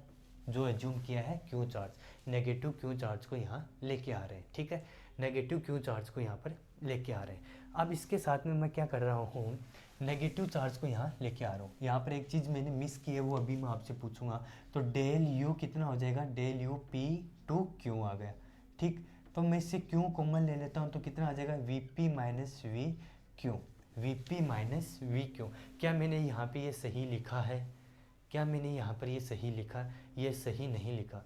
जो एज्यूम किया है क्यों चार्ज, नेगेटिव क्यों चार्ज को यहाँ लेके आ रहे हैं। ठीक है, नेगेटिव क्यों चार्ज को यहाँ पर लेके आ रहे हैं। अब इसके साथ में मैं क्या कर रहा हूँ, नेगेटिव चार्ज को यहाँ लेके आ रहा हूँ। यहाँ पर एक चीज़ मैंने मिस की है, वो अभी मैं आपसे पूछूंगा। तो डेल यू कितना हो जाएगा, डेल यू पी टू क्यों आ गया। ठीक, तो मैं इससे क्यों कॉमन ले लेता हूँ, तो कितना आ जाएगा, वी पी माइनस वी क्यों, वी पी माइनस वी क्यों। क्या मैंने यहाँ पे ये सही लिखा है, क्या मैंने यहाँ पर ये सही लिखा, ये सही नहीं लिखा।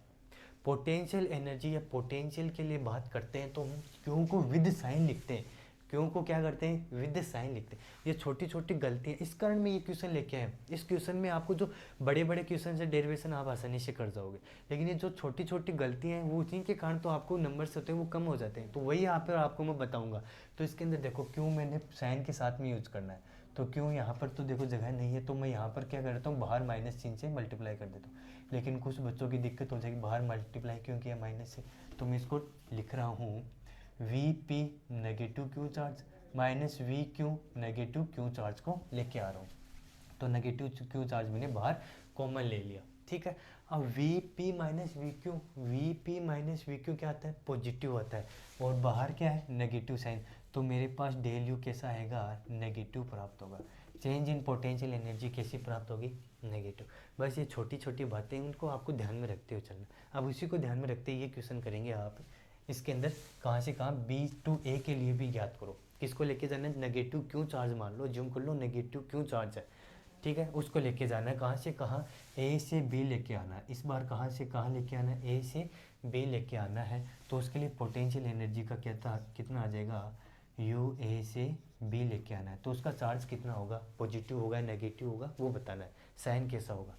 पोटेंशियल एनर्जी या पोटेंशियल के लिए बात करते हैं तो हम क्यों को विद साइन लिखते हैं, क्यों को क्या करते हैं, विद साइन लिखते हैं। ये छोटी छोटी गलतियाँ, इस कारण में ये क्वेश्चन लेके आए। इस क्वेश्चन में आपको जो बड़े बड़े क्वेश्चन से डेरिवेशन आप आसानी से कर जाओगे, लेकिन ये जो छोटी छोटी गलतियाँ हैं वो उसी के कारण तो आपको नंबर्स होते हैं वो कम हो जाते हैं। तो वही यहाँ पर आपको मैं बताऊँगा। तो इसके अंदर देखो क्यों मैंने साइन के साथ में यूज करना है। तो क्यों यहाँ पर तो देखो जगह नहीं है, तो मैं यहाँ पर क्या करता हूँ, बाहर माइनस चिन्ह से मल्टीप्लाई कर देता हूँ। लेकिन कुछ बच्चों की दिक्कत हो जाएगी, बाहर मल्टीप्लाई क्यों किया माइनस से, तो मैं इसको लिख रहा हूँ V P negative Q charge minus V Q negative Q charge को लेके आ रहा हूँ। तो नेगेटिव क्यू चार्ज मैंने बाहर कॉमन ले लिया। ठीक है, अब we P minus V Q, we P minus V Q क्या आता है, पॉजिटिव आता है, और बाहर क्या है, नेगेटिव साइन। तो मेरे पास डेल यू कैसा आएगा, नेगेटिव प्राप्त होगा। चेंज इन पोटेंशियल एनर्जी कैसी प्राप्त होगी, नेगेटिव। बस ये छोटी छोटी बातें उनको आपको ध्यान में रखते हुए चलना। अब उसी को ध्यान में रखते ये क्वेश्चन करेंगे आप। इसके अंदर कहाँ से कहाँ बी टू ए के लिए भी याद करो, किसको लेके जाना है, नेगेटिव क्यों चार्ज मान लो, ज्यूम कर लो नेगेटिव क्यों चार्ज है। ठीक है, उसको लेके जाना है, कहाँ से कहाँ, ए से बी लेके आना है। इस बार कहाँ से कहाँ लेके आना है, ए से बी लेके आना है। तो उसके लिए पोटेंशियल एनर्जी का कितना आ जाएगा, यू ए से बी लेके आना है। तो उसका चार्ज कितना होगा, पॉजिटिव होगा नेगेटिव होगा वो बताना है, साइन कैसा होगा।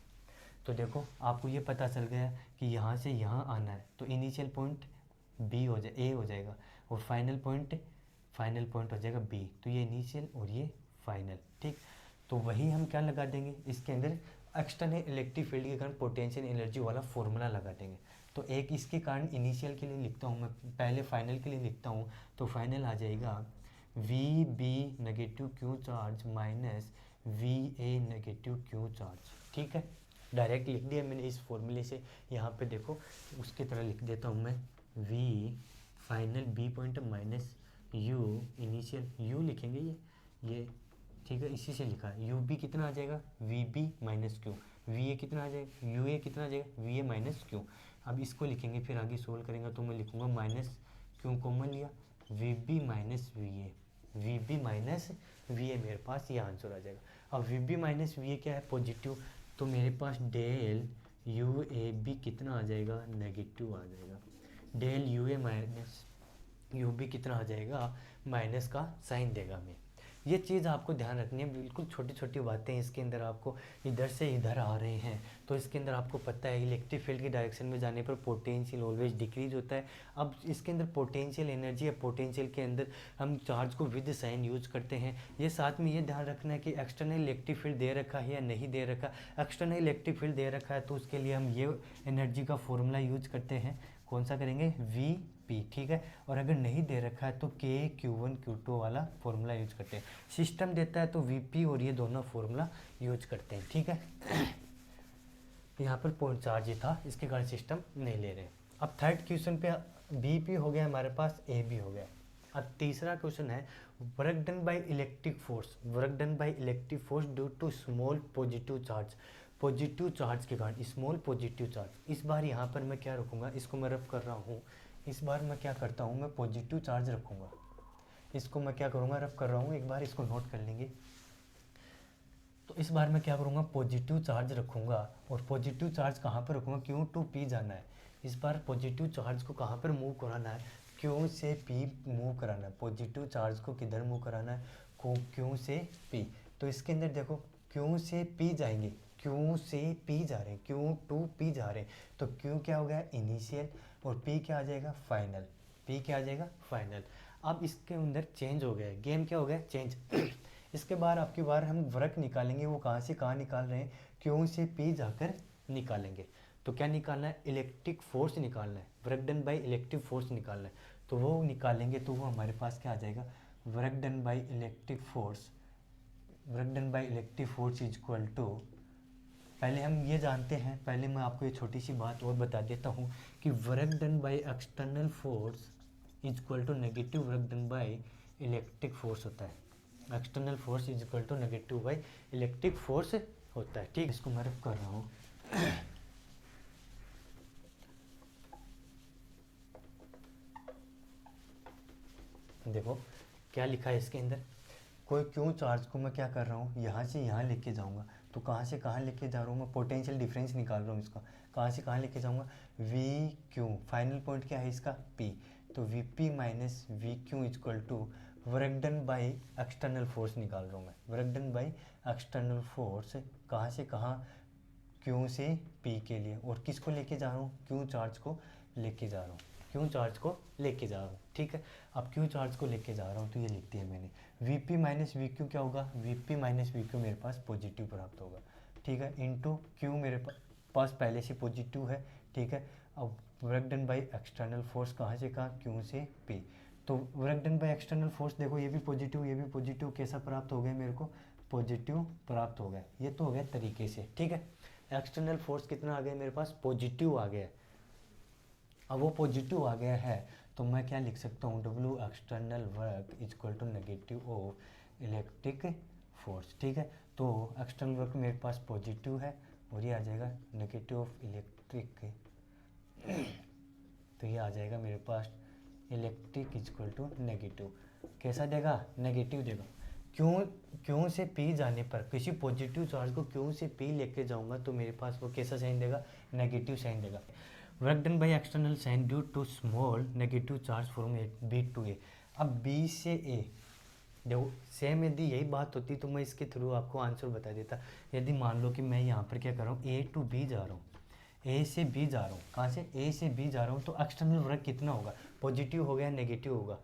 तो देखो आपको ये पता चल गया कि यहाँ से यहाँ आना है, तो इनिशियल पॉइंट बी हो जाए, ए हो जाएगा, और फाइनल पॉइंट हो जाएगा बी। तो ये इनिशियल और ये फाइनल। ठीक, तो वही हम क्या लगा देंगे इसके अंदर, एक्सटर्नल इलेक्ट्रिक फील्ड के कारण पोटेंशियल एनर्जी वाला फॉर्मूला लगा देंगे। तो एक इसके कारण इनिशियल के लिए लिखता हूँ मैं, पहले फाइनल के लिए लिखता हूँ। तो फाइनल आ जाएगा V B negative Q charge minus V A negative Q charge. ठीक है, डायरेक्ट लिख दिया मैंने इस फॉर्मूले से। यहाँ पे देखो उसकी तरह लिख देता हूँ मैं, V final B point minus U initial, U लिखेंगे ये ठीक है, इसी से लिखा है। यू बी कितना आ जाएगा, V B minus Q, V A कितना आ जाएगा, यू ए कितना आ जाएगा, वी ए माइनस क्यू। अब इसको लिखेंगे, फिर आगे सोल्व करेंगे। तो मैं लिखूंगा माइनस क्यू कॉमन लिया, V B minus V A, V B minus V A, मेरे पास ये आंसर आ जाएगा। अब V B minus V A क्या है, पॉजिटिव, तो मेरे पास डेल यू ए बी कितना आ जाएगा, नेगेटिव आ जाएगा। Del U A minus U B कितना आ जाएगा, माइनस का साइन देगा हमें। ये चीज़ आपको ध्यान रखनी है, बिल्कुल छोटी छोटी बातें इसके अंदर आपको इधर से इधर आ रहे हैं, तो इसके अंदर आपको पता है इलेक्ट्रिक फील्ड की डायरेक्शन में जाने पर पोटेंशियल ऑलवेज डिक्रीज होता है। अब इसके अंदर पोटेंशियल एनर्जी या पोटेंशियल के अंदर हम चार्ज को विद साइन यूज करते हैं। ये साथ में ये ध्यान रखना है कि एक्सटर्नल इलेक्ट्रिक फील्ड दे रखा है या नहीं दे रखा। एक्सटर्नल इलेक्ट्रिक फील्ड दे रखा है तो उसके लिए हम ये एनर्जी का फॉर्मूला यूज करते हैं, कौन सा करेंगे, वी पी, ठीक है। और अगर नहीं दे रखा है तो के क्यू वन क्यू टू वाला फॉर्मूला यूज करते हैं। सिस्टम देता है तो वी पी और ये दोनों फॉर्मूला यूज करते हैं, ठीक है। यहाँ पर पॉइंट चार्ज ही था, इसके कारण सिस्टम नहीं ले रहे। अब थर्ड क्वेश्चन पे बी पी हो गया हमारे पास, ए बी हो गया। अब तीसरा क्वेश्चन है work done by electric force, work done by electric force due to small positive charge, positive charge के कारण स्मॉल पॉजिटिव चार्ज। इस बार यहाँ पर मैं क्या रखूँगा, इसको मैं रब कर रहा हूँ, इस बार मैं क्या करता हूँ, मैं पॉजिटिव चार्ज रखूँगा, इसको मैं क्या करूँगा, रब कर रहा हूँ, एक बार इसको नोट कर लेंगे। तो इस बार मैं क्या करूँगा, पॉजिटिव चार्ज रखूँगा, और पॉजिटिव चार्ज कहाँ पर रखूँगा, क्यू टू पी जाना है। इस बार पॉजिटिव चार्ज को कहाँ पर मूव कराना है, क्यू से पी मूव कराना है। पॉजिटिव चार्ज को किधर मूव कराना है, क्यू से पी। तो इसके अंदर देखो क्यू से पी जाएंगे, क्यू से पी जा रहे हैं, क्यू टू पी जा रहे हैं, तो क्यू क्या हो गया, इनिशियल, और पी क्या आ जाएगा, फाइनल, पी क्या आ जाएगा, फाइनल। अब इसके अंदर चेंज हो गया, गेम क्या हो गया, चेंज। इसके बाद आपकी बार हम वर्क निकालेंगे, वो कहाँ से कहाँ निकाल रहे हैं, क्यू से पी जाकर निकालेंगे। तो क्या निकालना है, इलेक्ट्रिक फोर्स निकालना है, work done by electric force निकालना है। तो वो निकालेंगे तो वो हमारे पास क्या आ जाएगा, work done by electric force, work done by electric force is equal to, पहले हम ये जानते हैं, पहले मैं आपको ये छोटी सी बात और बता देता हूँ कि work done by external force is equal to negative work done by electric force होता है। External force is equal to negative by electric force होता है, ठीक। इसको मैं रब कर रहा हूँ। देखो क्या लिखा है इसके अंदर, कोई क्यों चार्ज को मैं क्या कर रहा हूँ, यहाँ से यहाँ लेके जाऊँगा, तो कहाँ से कहाँ लेके जा रहा हूँ, मैं पोटेंशियल डिफरेंस निकाल रहा हूँ इसका, कहाँ से कहाँ लेके जाऊँगा, वी क्यू, फाइनल पॉइंट क्या है इसका, पी। तो V P minus V Q equal to work done by external force निकाल रहा हूँ मैं, work done by external force कहाँ से कहाँ, क्यू से पी के लिए, और किसको लेके जा रहा हूँ, क्यू चार्ज को लेके जा रहा हूँ, क्यू चार्ज को लेके जा रहा हूँ, ठीक है। अब क्यू चार्ज को लेके जा रहा हूँ तो ये लिख दिया मैंने, we P minus V Q क्या होगा, we P minus V Q मेरे पास पॉजिटिव प्राप्त होगा, ठीक है, इंटू क्यू मेरे पास पहले से पॉजिटिव है, ठीक है। अब work done by external force कहाँ से कहाँ, क्यू से पी। तो work done by external force देखो ये भी पॉजिटिव, ये भी पॉजिटिव, कैसा प्राप्त हो गया मेरे को, पॉजिटिव प्राप्त हो गया। ये तो हो गया तरीके से, ठीक है। एक्सटर्नल फोर्स कितना आ गया मेरे पास, पॉजिटिव आ गया। अब वो पॉजिटिव आ गया है तो मैं क्या लिख सकता हूँ, W external work is equal to negative of electric force, ठीक है। तो एक्सटर्नल वर्क मेरे पास पॉजिटिव है और ये आ जाएगा नेगेटिव ऑफ इलेक्ट्रिक, तो ये आ जाएगा मेरे पास electric is equal to negative, कैसा देगा, नेगेटिव देगा। क्यों से पी जाने पर, किसी पॉजिटिव चार्ज को क्यों से पी लेके जाऊंगा तो मेरे पास वो कैसा साइन देगा, नेगेटिव साइन देगा। Work done by external sign due to small negative charge from b to a. अब बी से ए, देखो सेम यदि यही बात होती तो मैं इसके थ्रू आपको आंसर बता देता। यदि मान लो कि मैं यहाँ पर क्या कर रहा हूँ, ए टू बी जा रहा हूँ, ए से बी जा रहा हूँ, कहाँ से, ए से बी जा रहा हूँ, तो एक्सटर्नल वर्क कितना होगा, पॉजिटिव होगा या नेगेटिव होगा।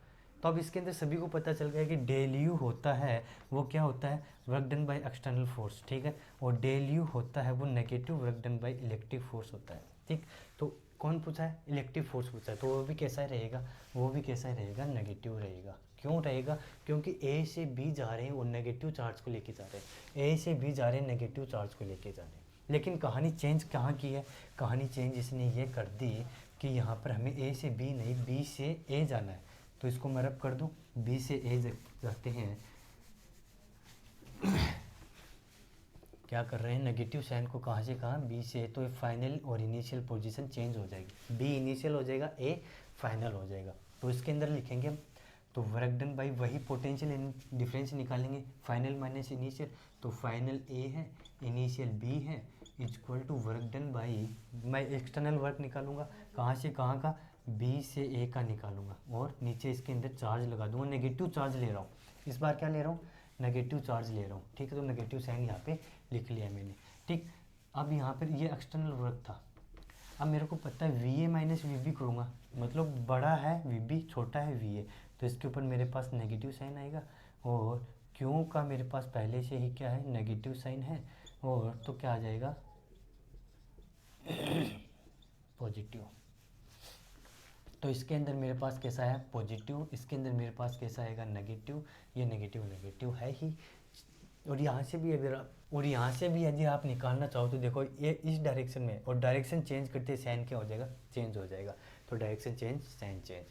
तो अब इसके अंदर सभी को पता चल गया कि डेल यू होता है वो क्या होता है, work done by external force, ठीक है। और डेल यू होता है वो negative work done by electric force होता है, ठीक। तो कौन पूछा है, इलेक्ट्रिक फोर्स पूछा है, तो वो भी कैसा रहेगा, वो भी कैसा रहेगा, नेगेटिव रहेगा। क्यों रहेगा, क्योंकि ए से बी जा रहे हैं और नेगेटिव चार्ज को लेके जा रहे हैं, ए से बी जा रहे हैं नेगेटिव चार्ज को लेके जा रहे हैं। लेकिन कहानी चेंज कहाँ की है, कहानी चेंज इसने ये कर दी कि यहाँ पर हमें ए से बी नहीं, बी से ए जाना है। तो इसको मैं रब कर दूँ, बी से ए जाते हैं, क्या कर रहे हैं, नेगेटिव साइन को कहाँ से कहाँ, बी से, तो फाइनल और इनिशियल पोजीशन चेंज हो जाएगी, बी इनिशियल हो जाएगा, ए फाइनल हो जाएगा। तो इसके अंदर लिखेंगे हम तो वर्क डन बाई वही पोटेंशियल डिफरेंस निकालेंगे, फाइनल माइनस इनिशियल, तो फाइनल ए है इनिशियल बी है equal to work done by, मैं एक्सटर्नल वर्क निकालूंगा कहाँ से कहाँ का, बी से ए का निकालूंगा और नीचे इसके अंदर चार्ज लगा दूंगा, नेगेटिव चार्ज ले रहा हूँ इस बार, क्या ले रहा हूँ नेगेटिव चार्ज ले रहा हूँ, ठीक है। तो नेगेटिव साइन यहाँ पे लिख लिया मैंने, ठीक। अब यहाँ पर ये एक्सटर्नल वर्क था, अब मेरे को पता है V A minus V B करूँगा, मतलब बड़ा है वी बी छोटा है वी ए, तो इसके ऊपर मेरे पास नेगेटिव साइन आएगा, और क्यों का मेरे पास पहले से ही क्या है नेगेटिव साइन है, और तो क्या आ जाएगा पॉजिटिव। तो इसके अंदर मेरे पास कैसा है पॉजिटिव, इसके अंदर मेरे पास कैसा आएगा नेगेटिव, ये नेगेटिव नेगेटिव है ही। और यहाँ से भी अगर और यहाँ से भी यदि आप निकालना चाहो तो देखो ये इस डायरेक्शन में, और डायरेक्शन चेंज करते साइन क्या हो जाएगा चेंज हो जाएगा, तो डायरेक्शन चेंज साइन चेंज,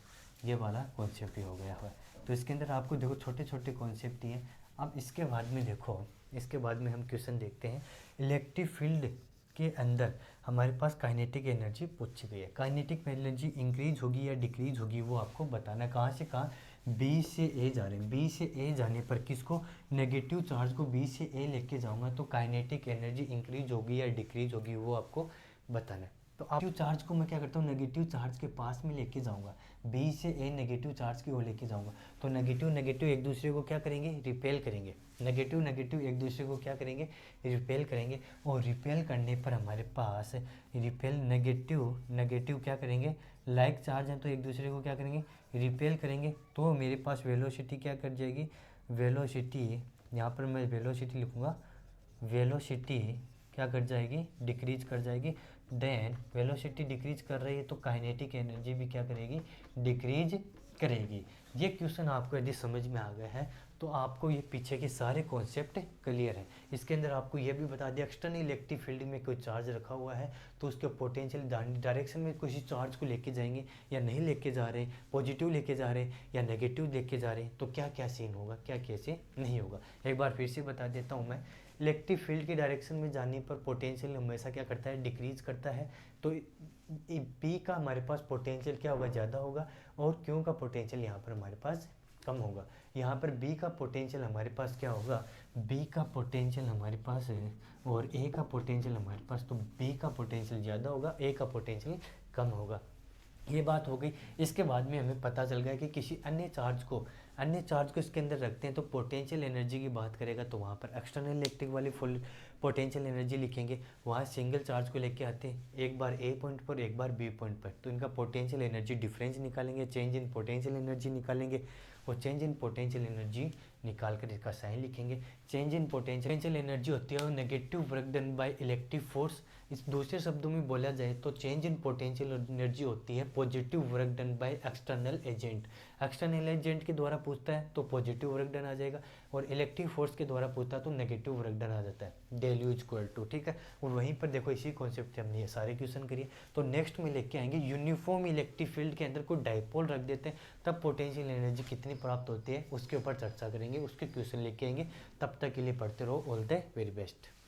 ये वाला कॉन्सेप्ट ही हो गया है। तो इसके अंदर आपको देखो छोटे छोटे कॉन्सेप्ट ही हैं। अब इसके बाद में देखो, इसके बाद में हम क्वेश्चन देखते हैं, इलेक्ट्रिक फील्ड के अंदर हमारे पास काइनेटिक एनर्जी पूछी गई है, काइनेटिक एनर्जी इंक्रीज होगी या डिक्रीज होगी वो आपको बताना है। कहाँ से कहाँ, बी से ए जा रहे हैं, बी से ए जाने पर किसको नेगेटिव चार्ज को बी से ए लेके जाऊंगा तो काइनेटिक एनर्जी इंक्रीज होगी या डिक्रीज होगी वो आपको बताना है। तो आप चार्ज को मैं क्या करता हूँ नेगेटिव चार्ज के पास में लेके जाऊंगा, बी से ए नेगेटिव चार्ज की ओर लेके जाऊंगा, तो नेगेटिव नेगेटिव एक दूसरे को क्या करेंगे रिपेल करेंगे, नेगेटिव नेगेटिव एक दूसरे को क्या करेंगे रिपेल करेंगे, और रिपेल करने पर हमारे पास रिपेल नेगेटिव नेगेटिव क्या करेंगे लाइक चार्ज हैं तो एक दूसरे को क्या करेंगे रिपेल करेंगे, तो मेरे पास वेलोसिटी क्या कर जाएगी, वेलोसिटी यहाँ पर मैं वेलोसिटी लिखूँगा, वेलोसिटी क्या कर जाएगी डिक्रीज कर जाएगी। देन वेलोसिटी डिक्रीज कर रही है तो काइनेटिक एनर्जी भी क्या करेगी डिक्रीज करेगी। ये क्वेश्चन आपको यदि समझ में आ गया है तो आपको ये पीछे के सारे कॉन्सेप्ट क्लियर हैं। इसके अंदर आपको ये भी बता दिया एक्सटर्नल इलेक्ट्रिक फील्ड में कोई चार्ज रखा हुआ है तो उसके पोटेंशियल डायरेक्शन में किसी चार्ज को लेके जाएंगे या नहीं लेके जा रहे, पॉजिटिव लेके जा रहे या नेगेटिव लेके जा रहे, तो क्या क्या सीन होगा क्या कैसे नहीं होगा। एक बार फिर से बता देता हूँ मैं, इलेक्ट्रिक फील्ड की डायरेक्शन में जाने पर पोटेंशियल हमेशा क्या करता है डिक्रीज करता है, तो पी का हमारे पास पोटेंशियल क्या होगा ज़्यादा होगा, और क्यू का पोटेंशियल यहाँ पर हमारे पास कम होगा। यहाँ पर बी का पोटेंशियल हमारे पास क्या होगा, बी का पोटेंशियल हमारे पास है और ए का पोटेंशियल हमारे पास, तो बी का पोटेंशियल ज़्यादा होगा ए का पोटेंशियल कम होगा। ये बात हो गई। इसके बाद में हमें पता चल गया कि किसी अन्य चार्ज को इसके अंदर रखते हैं तो पोटेंशियल एनर्जी की बात करेगा तो वहाँ पर एक्सटर्नल इलेक्ट्रिक वाली फुल पोटेंशियल एनर्जी लिखेंगे, वहाँ सिंगल चार्ज को लेके आते हैं एक बार ए पॉइंट पर एक बार बी पॉइंट पर, तो इनका पोटेंशियल एनर्जी डिफरेंस निकालेंगे, चेंज इन पोटेंशियल एनर्जी निकालेंगे, और चेंज इन पोटेंशियल एनर्जी निकाल कर इसका साइन लिखेंगे। चेंज इन पोटेंशियल एनर्जी होती है negative work done by electric force. इस दूसरे शब्दों में बोला जाए तो चेंज इन पोटेंशियल एनर्जी होती है positive work done by external agent. External agent के द्वारा पूछता है तो पॉजिटिव वर्क डन आ जाएगा, और इलेक्ट्रिक फोर्स के द्वारा पूछता है तो नेगेटिव वर्क डन आ जाता है, डेल यू इक्वल टू, ठीक है। और वहीं पर देखो इसी कॉन्सेप्ट से हमने ये सारे क्वेश्चन करिए। तो नेक्स्ट में लेके आएंगे यूनिफॉर्म इलेक्ट्रिक फील्ड के अंदर कोई डाइपोल रख देते हैं तब पोटेंशियल एनर्जी कितनी प्राप्त होती है उसके ऊपर चर्चा करेंगे, उसके क्वेश्चन लेके आएंगे। तब तक के लिए पढ़ते रहो। All the very best.